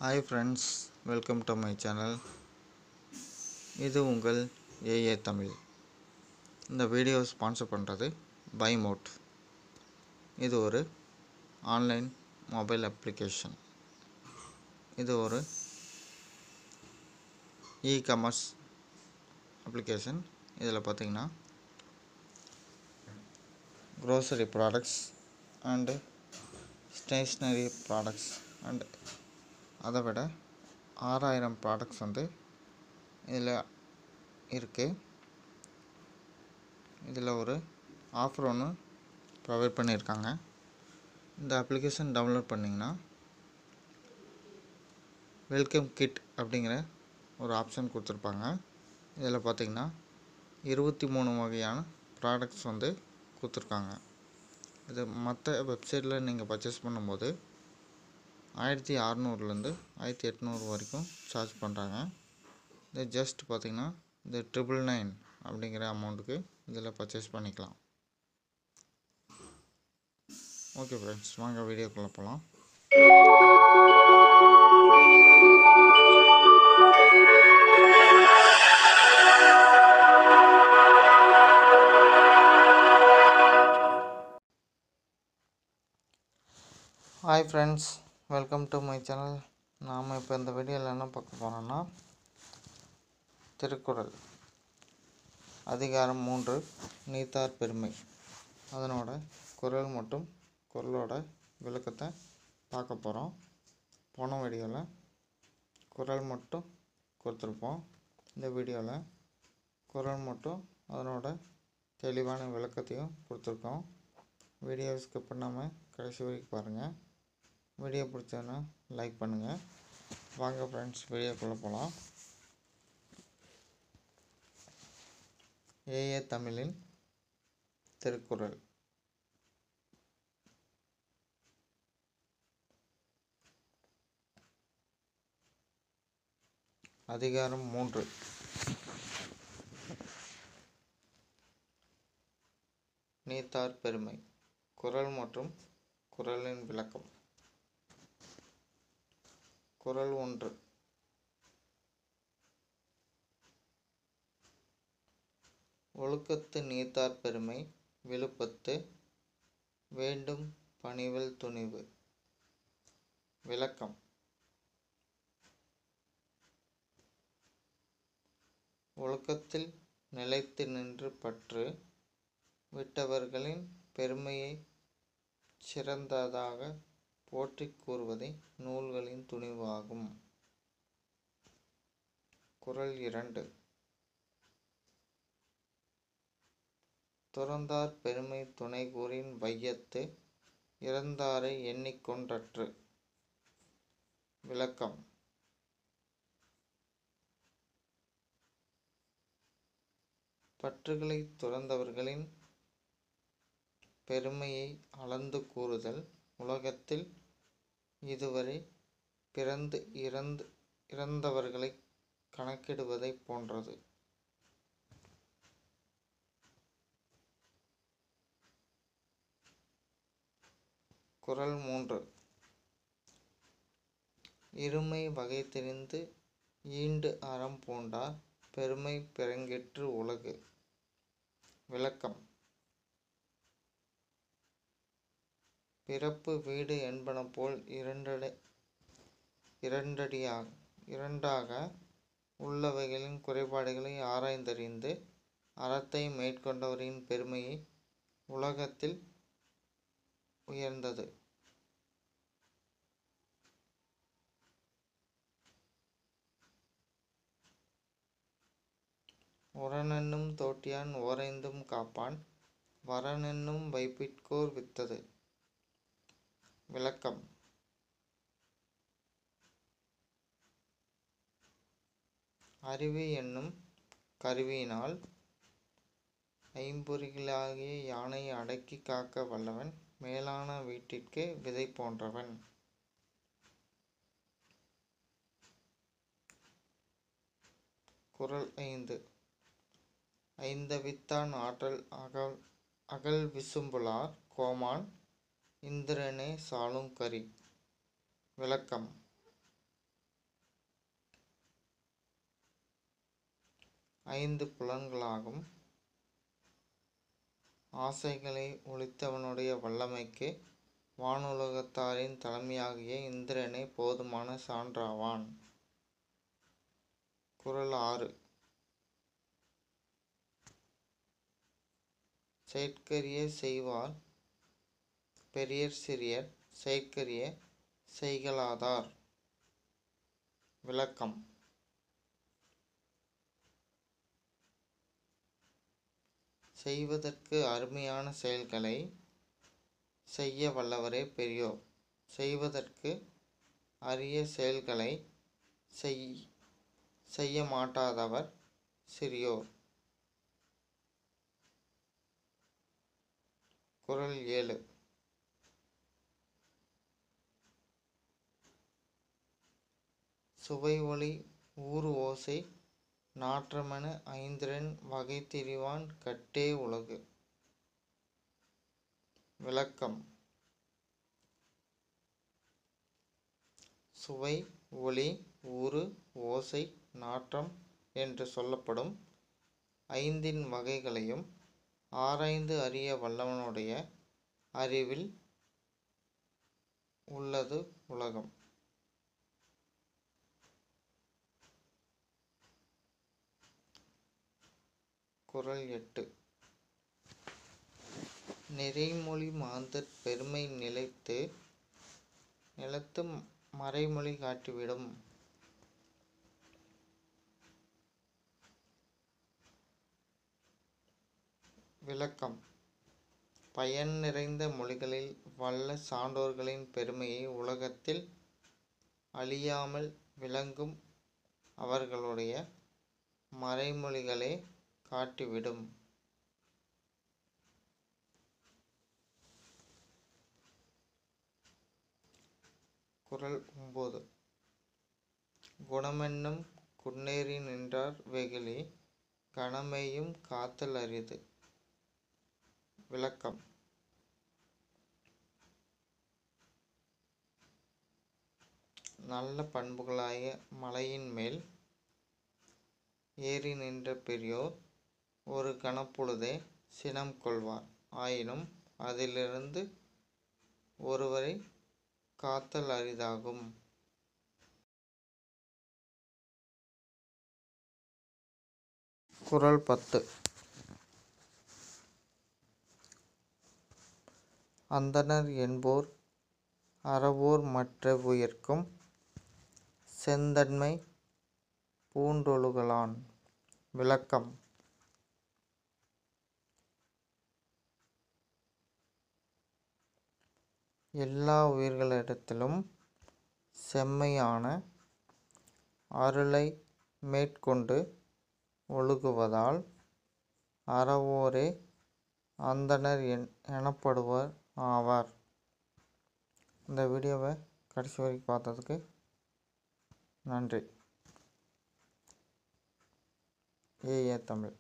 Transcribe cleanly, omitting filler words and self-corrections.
Hi friends, welcome to my channel. இது உங்கள் AA Tamil. இந்த வீடியோ ஸ்பான்சர் பண்ணுறது பைமோட். இது ஒரு ஆன்லைன் மொபைல் அப்ளிகேஷன். இது ஒரு இ-காமர்ஸ் அப்ளிகேஷன். இதில் பார்த்தீங்கன்னா grocery products and stationery products and அதை விட 6000 ப்ராடக்ட்ஸ் இதில் இருக்குது. இதில் ஒரு ஆஃபர் ஒன்று ப்ரொவைட் பண்ணியிருக்காங்க. இந்த அப்ளிகேஷன் டவுன்லோட் பண்ணிங்கன்னா வெல்கம் கிட் அப்படிங்கிற ஒரு ஆப்ஷன் கொடுத்துருப்பாங்க. இதில் பார்த்திங்கன்னா 23 வகையான ப்ராடக்ட்ஸ் கொடுத்துருக்காங்க. இது மற்ற வெப்சைட்டில் நீங்கள் பர்ச்சேஸ் பண்ணும்போது 1600லேருந்து 1800 வரைக்கும் சார்ஜ் பண்ணுறாங்க. இது ஜஸ்ட் பார்த்திங்கன்னா இந்த 999 அப்படிங்கிற அமௌண்ட்டுக்கு இதில் பர்ச்சேஸ் பண்ணிக்கலாம். ஓகே ஃப்ரெண்ட்ஸ், வாங்க வீடியோக்குள்ளே போகலாம். Hi friends, welcome to my channel. நாம் இப்போ இந்த வீடியோவில் என்ன பார்க்க போகிறோன்னா, திருக்குறள் அதிகாரம் 3 நீத்தார் பெருமை, அதனோட குறள் மற்றும் குறளோட விளக்கத்தை பார்க்க போகிறோம். போன வீடியோவில் குறள் மட்டும் கொடுத்துருப்போம். இந்த வீடியோவில் குறள் மட்டும் அதனோட தெளிவான விளக்கத்தையும் கொடுத்துருக்கோம். வீடியோ ஸ்கிப் பண்ணாமல் கடைசி வரைக்கும் பாருங்கள். வீடியோ பிடிச்சதுன்னா லைக் பண்ணுங்கள். வாங்க ஃப்ரெண்ட்ஸ், வீடியோக்குள்ளே போகலாம். ஏஏ தமிழின் திருக்குறள். அதிகாரம் 3 நீத்தார் பெருமை. குறள் மற்றும் குறளின் விளக்கம். குறள் 1. ஒழுக்கத்து நீத்தார் பெருமை விழுப்பத்து வேண்டும் பணிவல் துணிவு. விளக்கம். ஒழுக்கத்தில் நிலைத்து நின்று பற்று விட்டவர்களின் பெருமையை சிறந்ததாக போற்றிக் கூறுவதே நூல்களின் துணிவு ஆகும். குறள் 2. துறந்தார் பெருமை துணை கூறின் வையத்து இறந்தாரை எண்ணிக்கொண்டற்று. விளக்கம். பற்றுகளை துறந்தவர்களின் பெருமையை அளந்து கூறுதல் உலகத்தில் இதுவரை பிறந்து இறந்தவர்களை கணக்கிடுவதை போன்றது. குறள் 3. இருமை வகை தெரிந்து ஈண்டு அறம் பூண்டார் பெருமை பிறங்கிற்று உலகு. விளக்கம். பிறப்பு வீடு என்பன போல் இரண்டாக உள்ளவைகளின் குறைபாடுகளை ஆராய்ந்தறிந்து அறத்தை மேற்கொண்டவரின் பெருமையை உலகத்தில் உயர்ந்தது. உரனென்னும் தோட்டியான் ஓரைந்தும் காப்பான் வரனென்னும் வைப்பிற்கோர் வித்தது. விளக்கம். அறிவு என்னும் கருவியினால் ஐம்பொறிகளாகிய யானையை அடக்கி காக்க வல்லவன் மேலான வீட்டிற்கு விதை போன்றவன். குறள் 5. ஐந்தவித்தான் ஆற்றல் அகல் விசும்புலார் கோமான் 'இந்திரனே சாளும் கரி'. விளக்கம். 5 புலன்களாகும். ஆசைகளை ஒழித்தவனுடைய வல்லமைக்கு வானுலகத்தாரின் தலைமையாகிய இந்திரனே போதுமான சான்றாவான். குறள் 6. செயற்கரிய செய்வார் பெரியர் சிறியர் செயற்கரிய செய்கலாதார். விளக்கம். செய்வதற்கு அருமையான செயல்களை செய்ய வல்லவரே பெரியோர், செய்வதற்கு அரிய செயல்களை செய்ய மாட்டாதவர் சிறியோர். குறள் 7. சுவை ஒளி ஊறு ஓசை நாற்றமென ஐந்திரன் வகை திரிவான் கட்டே உலகு. விளக்கம். சுவை ஒளி ஊறு ஓசை நாற்றம் என்று சொல்லப்படும் 5 வகைகளையும் ஆராய்ந்து அறிய வல்லவனுடைய அறிவில் உள்ளது உலகம். குறள் 8. நிறைமொழி மாந்தர் பெருமை நிலத்து மறைமொழி காட்டிவிடும். விளக்கம். பயன் நிறைந்த மொழிகளில் வல்ல சான்றோர்களின் பெருமையை உலகத்தில் அழியாமல் விளங்கும் அவர்களுடைய மறைமொழிகளே காட்டிவிடும். குறள் 9. குணமென்னும் குன்னேறி நின்றார் வெகுளி கணமேயும் காத்தல் அரிது. விளக்கம். நல்ல பண்புகளாய மலையின் மேல் ஏறி நின்ற பெரியோர் ஒரு கணப்பொழுதே சினம் கொள்வார். ஆயினும் அதிலிருந்து ஒருவரை காத்தல் அரிதாகும். குறள் 10. அந்தணர் என்போர் அறவோர் மற்றெவ்வுயிர்க்கும் செந்தண்மை பூண்டொழுகலான். விளக்கம். எல்லா உயிர்களிடத்திலும் செம்மையான அருளை மேற்கொண்டு ஒழுகுவதால் அறவோரே அந்தணர் எனப்படுவர் ஆவார். இந்த வீடியோவை கடைசி வரைக்கும் பார்த்ததுக்கு நன்றி. ஏஏ தமிழ்.